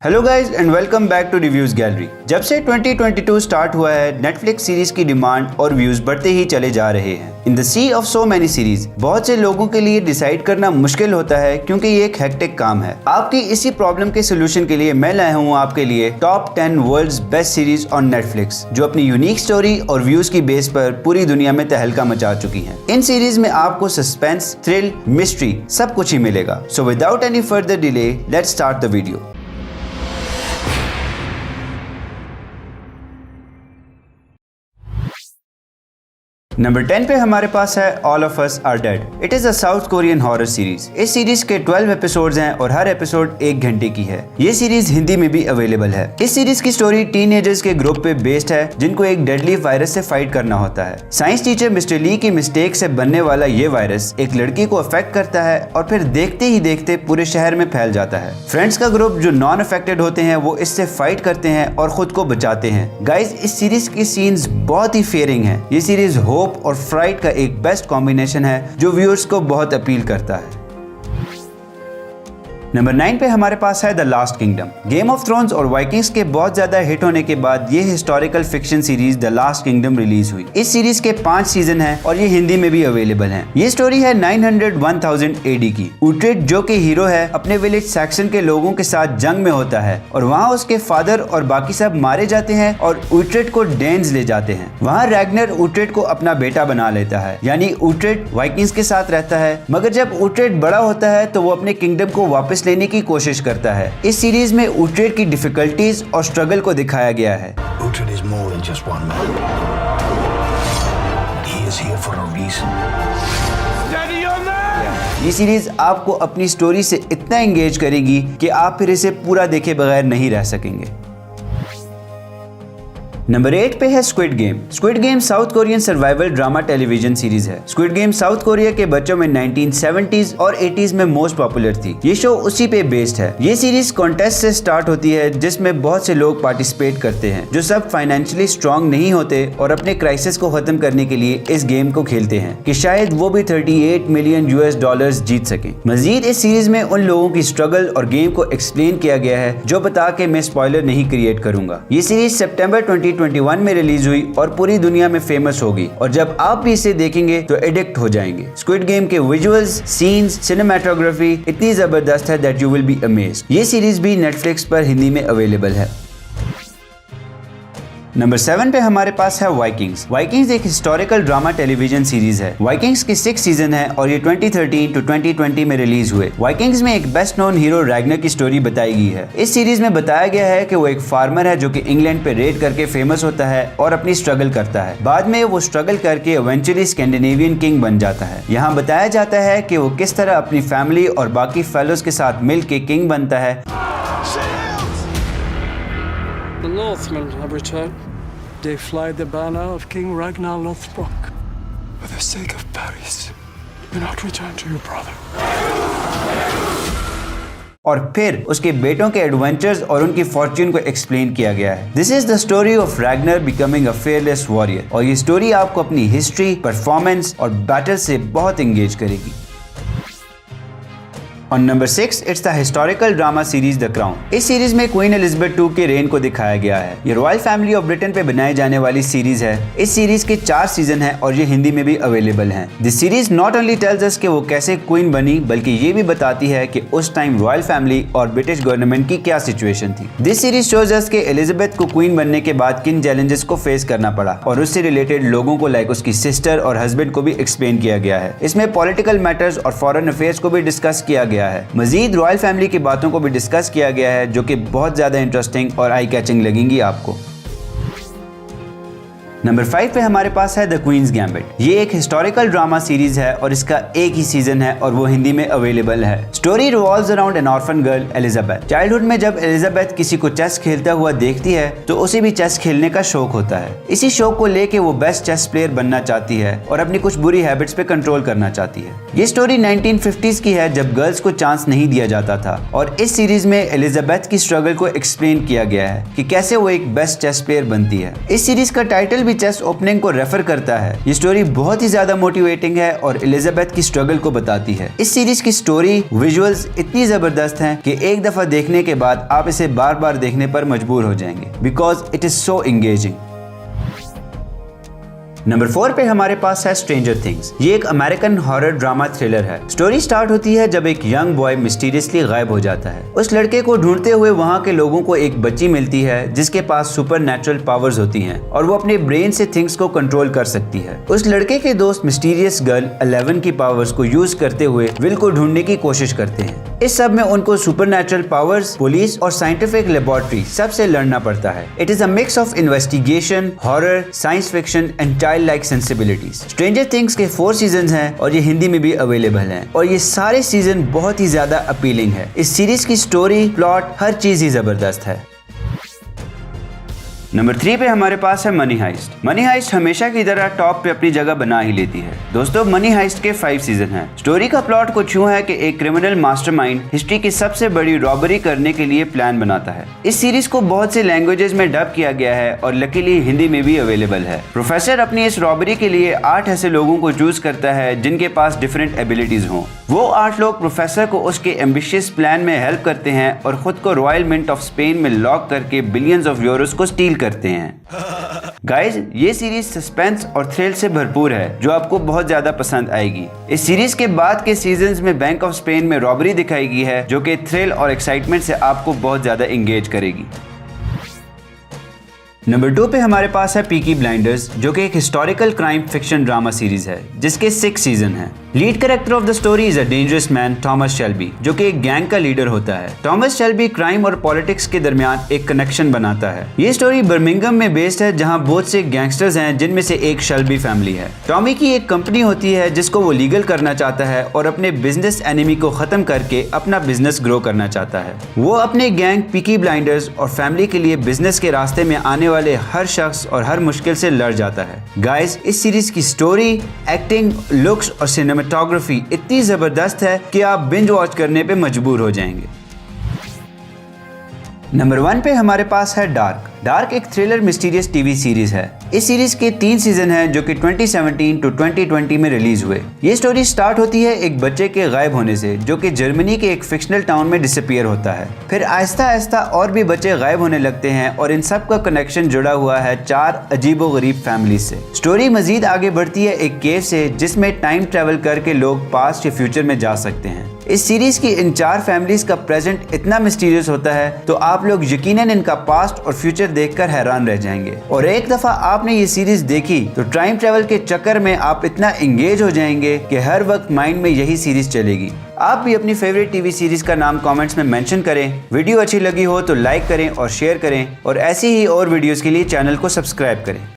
Hello guys and welcome back to reviews gallery. जब से 2022 start हुआ है, नेटफ्लिक्स सीरीज की डिमांड और व्यूज बढ़ते ही चले जा रहे हैं। In the sea of so many series, बहुत से लोगों के लिए डिसाइड करना मुश्किल होता है क्योंकि ये एक हेक्टिक काम है। आपकी इसी प्रॉब्लम के सोल्यूशन के लिए मैं लाया हूँ आपके लिए top 10 world's best series on Netflix, जो अपनी यूनिक स्टोरी और व्यूज की बेस पर पूरी दुनिया में तहलका मचा चुकी हैं। इन सीरीज में आपको सस्पेंस, थ्रिल, मिस्ट्री सब कुछ ही मिलेगा। So without any further delay, let's start the video. Number 10 पे हमारे पास है all of us are dead. It is a South Korean horror series. इस सीरीज के 12 एपिसोड्स हैं और हर एपिसोड 1 घंटे की है। ये सीरीज हिंदी में भी अवेलेबल है। इस सीरीज की स्टोरी टीनेजर्स के ग्रुप पे बेस्ड है जिनको एक डेडली वायरस से फाइट करना होता है। साइंस टीचर मिस्टर ली की मिस्टेक से बनने वाला ये वायरस एक लड़की को अफेक्ट करता है और फिर देखते ही देखते पूरे शहर में फैल जाता है। फ्रेंड्स का ग्रुप जो नॉन अफेक्टेड होते हैं वो इससे फाइट करते हैं और खुद को बचाते हैं। गाइज, इस सीरीज की सीन्स बहुत ही फेयरिंग है। ये सीरीज होप और फ्राइट का एक बेस्ट कॉम्बिनेशन है जो व्यूअर्स को बहुत अपील करता है। नंबर 9 पे हमारे पास है the last kingdom. Game of thrones और वाइकिंग्स के बहुत ज्यादा हिट होने के बाद ये historical fiction series the last kingdom release हुई। इस सीरीज के 5 सीजन हैं और ये हिंदी में भी अवेलेबल हैं। ये स्टोरी है 900-1000 AD की। उट्रेट जो कि हीरो है अपने विलेज सैक्सन के लोगों के साथ जंग में होता है और वहाँ उसके फादर और बाकी सब मारे जाते हैं और उट्रेट को डेन्स ले जाते हैं। वहाँ रैग्नर उट्रेट को अपना बेटा बना लेता है, यानी उट्रेट वाइकिंग्स के साथ रहता है। मगर जब उट्रेट बड़ा होता है तो वो अपने किंगडम को वापस लेने की कोशिश करता है। इस सीरीज में उट्रेट की डिफिकल्टीज और स्ट्रगल को दिखाया गया है। Uhtred is more than just one man. He is here for a reason. Steady on that! ये सीरीज आपको अपनी स्टोरी से इतना एंगेज करेगी कि आप फिर इसे पूरा देखे बगैर नहीं रह सकेंगे। नंबर 8 पे है squid game. Squid game south Korean survival drama television series है। स्क्विड गेम साउथ कोरिया के बच्चों में 1970s और 80s में मोस्ट पॉपुलर थी। ये शो उसी पे बेस्ड है। ये सीरीज कॉन्टेस्ट से स्टार्ट होती है जिसमें बहुत से लोग पार्टिसिपेट करते हैं जो सब फाइनेंशियली स्ट्रॉन्ग नहीं होते और अपने क्राइसिस को खत्म करने के लिए इस गेम को खेलते हैं कि शायद वो भी $38 मिलियन जीत सकें। मजीद इस सीरीज में उन लोगों की स्ट्रगल और गेम को एक्सप्लेन किया गया है जो बता के मैं स्पॉइलर नहीं क्रिएट करूंगा। ये सीरीज सितंबर 2021 में रिलीज हुई और पूरी दुनिया में फेमस होगी और जब आप भी इसे देखेंगे तो एडिक्ट हो जाएंगे। स्क्विड गेम के विजुअल्स, सीन्स, सिनेमेटोग्राफी इतनी जबरदस्त है that you will be amazed. ये सीरीज भी नेटफ्लिक्स पर हिंदी में अवेलेबल है। नंबर 7 पे हमारे पास है वाइकिंग्स। वाइकिंग्स एक हिस्टोरिकल ड्रामा टेलीविजन सीरीज है। वाइकिंग्स के 6 सीजन है और ये 2013 to 2020 में रिलीज हुए। वाइकिंग्स में एक बेस्ट नोन हीरो रैग्नर की स्टोरी बताई गई है। इस सीरीज में बताया गया है कि वो एक फार्मर है जो कि इंग्लैंड पे रेड करके फेमस होता है और अपनी स्ट्रगल करता है। बाद में वो स्ट्रगल करके इवेंचुअली स्कैंडिनेवियन किंग बन जाता है। यहाँ बताया जाता है कि वो किस तरह अपनी फैमिली और बाकी फेलोज के साथ मिल के किंग बनता है। The Northmen have returned. They fly the banner of King Ragnar Lothbrok. For the sake of Paris, do not return to your brother. और फिर उसके बेटों के एडवेंचर्स और उनकी फॉर्च्यून को एक्सप्लेन किया गया है। This is the story of Ragnar becoming a fearless warrior और ये स्टोरी आपको अपनी हिस्ट्री, परफॉर्मेंस और बैटल से बहुत एंगेज करेगी। On number 6, it's the historical drama series The Crown. इस सीरीज में क्वीन एलिजाबेथ II के रेन को दिखाया गया है। ये रॉयल फैमिली ऑफ ब्रिटेन पे बनाई जाने वाली सीरीज है। इस सीरीज के 4 सीजन हैं और ये हिंदी में भी अवेलेबल हैं। This series not only tells us कि वो कैसे क्वीन बनी, बल्कि ये भी बताती है कि उस टाइम रॉयल फैमिली और ब्रिटिश गवर्नमेंट की क्या सिचुएशन थी। दिस सीरीज शोज अस कि एलिजाबेथ को क्वीन बनने के बाद किन चैलेंजेस को फेस करना पड़ा और उससे रिलेटेड लोगों को लाइक उसकी सिस्टर और हस्बैंड को भी एक्सप्लेन किया गया है। इसमें पॉलिटिकल मैटर्स और फॉरेन अफेयर्स को भी डिस्कस किया गया है। मजीद रॉयल फैमिली की बातों को भी डिस्कस किया गया है जो कि बहुत ज्यादा इंटरेस्टिंग और आई कैचिंग लगेंगी आपको। नंबर 5 पे हमारे पास है द क्वींस गैम्बिट। ये एक हिस्टोरिकल ड्रामा सीरीज है और इसका एक ही सीजन है और वो हिंदी में अवेलेबल है। Story revolves around an orphan girl Elizabeth. Childhood में जब एलिजाबेथ किसी को चेस खेलता हुआ देखती है तो उसे भी चेस खेलने का शौक होता है। इसी शौक को लेके वो बेस्ट चेस प्लेयर बनना चाहती है और अपनी कुछ बुरी हैबिट्स पे कंट्रोल करना चाहती है। ये स्टोरी 1950s की है जब गर्ल्स को चांस नहीं दिया जाता था और इस सीरीज में एलिजाबेथ की स्ट्रगल को एक्सप्लेन किया गया है कि कैसे वो एक बेस्ट चेस प्लेयर बनती है। इस सीरीज का टाइटल भी भी चेस्ट ओपनिंग को रेफर करता है। ये स्टोरी बहुत ही ज्यादा मोटिवेटिंग है और एलिजाबेथ की स्ट्रगल को बताती है। इस सीरीज की स्टोरी विजुअल्स इतनी जबरदस्त हैं कि एक दफा देखने के बाद आप इसे बार बार देखने पर मजबूर हो जाएंगे because it is so engaging. Number 4 पे हमारे पास है स्ट्रेंजर थिंग्स। ये एक अमेरिकन हॉरर ड्रामा थ्रिलर है। स्टोरी स्टार्ट होती है जब एक यंग बॉय मिस्टीरियसली गायब हो जाता है। उस लड़के को ढूंढते हुए वहाँ के लोगों को एक बच्ची मिलती है जिसके पास सुपर नेचुरल पावर्स होती हैं और वो अपने ब्रेन से थिंग्स को कंट्रोल कर सकती है। उस लड़के के दोस्त मिस्टीरियस गर्ल 11 की पावर्स को यूज करते हुए विल को ढूंढने की कोशिश करते हैं। इस सब में उनको सुपर नेचुरल पावर्स, पुलिस और साइंटिफिक लेबोरेटरी सबसे लड़ना पड़ता है। It is a mix of investigation, horror, science fiction and child like sensibilities. Stranger things के 4 सीजन हैं और ये हिंदी में भी अवेलेबल हैं और ये सारे सीजन बहुत ही ज्यादा अपीलिंग है। इस सीरीज की स्टोरी, प्लॉट, हर चीज ही जबरदस्त है। नंबर 3 पे हमारे पास है मनी हाइस्ट। मनी हाइस्ट हमेशा की तरह टॉप पे अपनी जगह बना ही लेती है। दोस्तों, मनी हाइस्ट के 5 सीजन हैं। स्टोरी का प्लॉट कुछ यूं है कि एक क्रिमिनल मास्टरमाइंड हिस्ट्री की सबसे बड़ी रॉबरी करने के लिए प्लान बनाता है। इस सीरीज को बहुत से लैंग्वेजेस में डब किया गया है और लकीली हिंदी में भी अवेलेबल है। प्रोफेसर अपनी इस रॉबरी के लिए 8 ऐसे लोगों को चूज करता है जिनके पास डिफरेंट एबिलिटीज हों। वो 8 लोग प्रोफेसर को उसके एम्बिशियस प्लान में हेल्प करते हैं और खुद को रॉयल मिंट ऑफ स्पेन में लॉक करके बिलियंस ऑफ यूरोस को स्टील करते हैं। गाइज, ये सीरीज सस्पेंस और थ्रिल से भरपूर है जो आपको बहुत ज्यादा पसंद आएगी। इस सीरीज के बाद के सीजन्स में बैंक ऑफ स्पेन में रॉबरी दिखाई गई है जो कि थ्रिल और एक्साइटमेंट से आपको बहुत ज्यादा एंगेज करेगी। नंबर 2 पे हमारे पास है पीकी ब्लाइंडर्स, जो कि एक historical crime fiction drama series है जिसके 6 सीजन हैं। Lead character of the story is a dangerous man Thomas Shelby, जो कि एक गैंग का लीडर होता है। थॉमस शेल्बी क्राइम और पॉलिटिक्स के दरमियान एक कनेक्शन बनाता है। ये स्टोरी बर्मिंघम में बेस्ड है जहां बहुत से गैंगस्टर्स हैं जिनमें से एक शेल्बी फैमिली है। टॉमी की एक कंपनी होती है जिसको वो लीगल करना चाहता है और अपने बिजनेस एनिमी को खत्म करके अपना बिजनेस ग्रो करना चाहता है। वो अपने गैंग पीकी ब्लाइंडर्स और फैमिली के लिए बिजनेस के रास्ते में आने वाले हर शख्स और हर मुश्किल से लड़ जाता है। गाइस, इस सीरीज की स्टोरी, एक्टिंग, लुक्स और सिनेमेटोग्राफी इतनी जबरदस्त है कि आप बिंज वॉच करने पे मजबूर हो जाएंगे। नंबर 1 पे हमारे पास है डार्क। डार्क एक थ्रिलर मिस्टीरियस टीवी सीरीज है। इस सीरीज के 3 सीजन हैं जो कि 2017 टू 2020 में रिलीज हुए। ये स्टोरी स्टार्ट होती है एक बच्चे के गायब होने से जो कि जर्मनी के एक फिक्शनल टाउन में डिसअपीयर होता है। फिर आहिस्ता आहिस्ता और भी बच्चे गायब होने लगते हैं और इन सब का कनेक्शन जुड़ा हुआ है 4 अजीबोगरीब फैमिली से। स्टोरी मजीद आगे बढ़ती है एक केव से जिसमें टाइम ट्रेवल करके लोग पास्ट या फ्यूचर में जा सकते हैं। इस सीरीज की इन 4 फैमिलीज का प्रेजेंट इतना मिस्टीरियस होता है तो आप लोग यकीनन इनका पास्ट और फ्यूचर देखकर हैरान रह जाएंगे। और एक दफा आपने ये सीरीज देखी तो टाइम ट्रेवल के चक्कर में आप इतना एंगेज हो जाएंगे कि हर वक्त माइंड में यही सीरीज चलेगी। आप भी अपनी फेवरेट टीवी सीरीज का नाम कमेंट्स में मेंशन करें। वीडियो अच्छी लगी हो तो लाइक करें और शेयर करें और ऐसी ही और वीडियोस के लिए चैनल को सब्सक्राइब करें।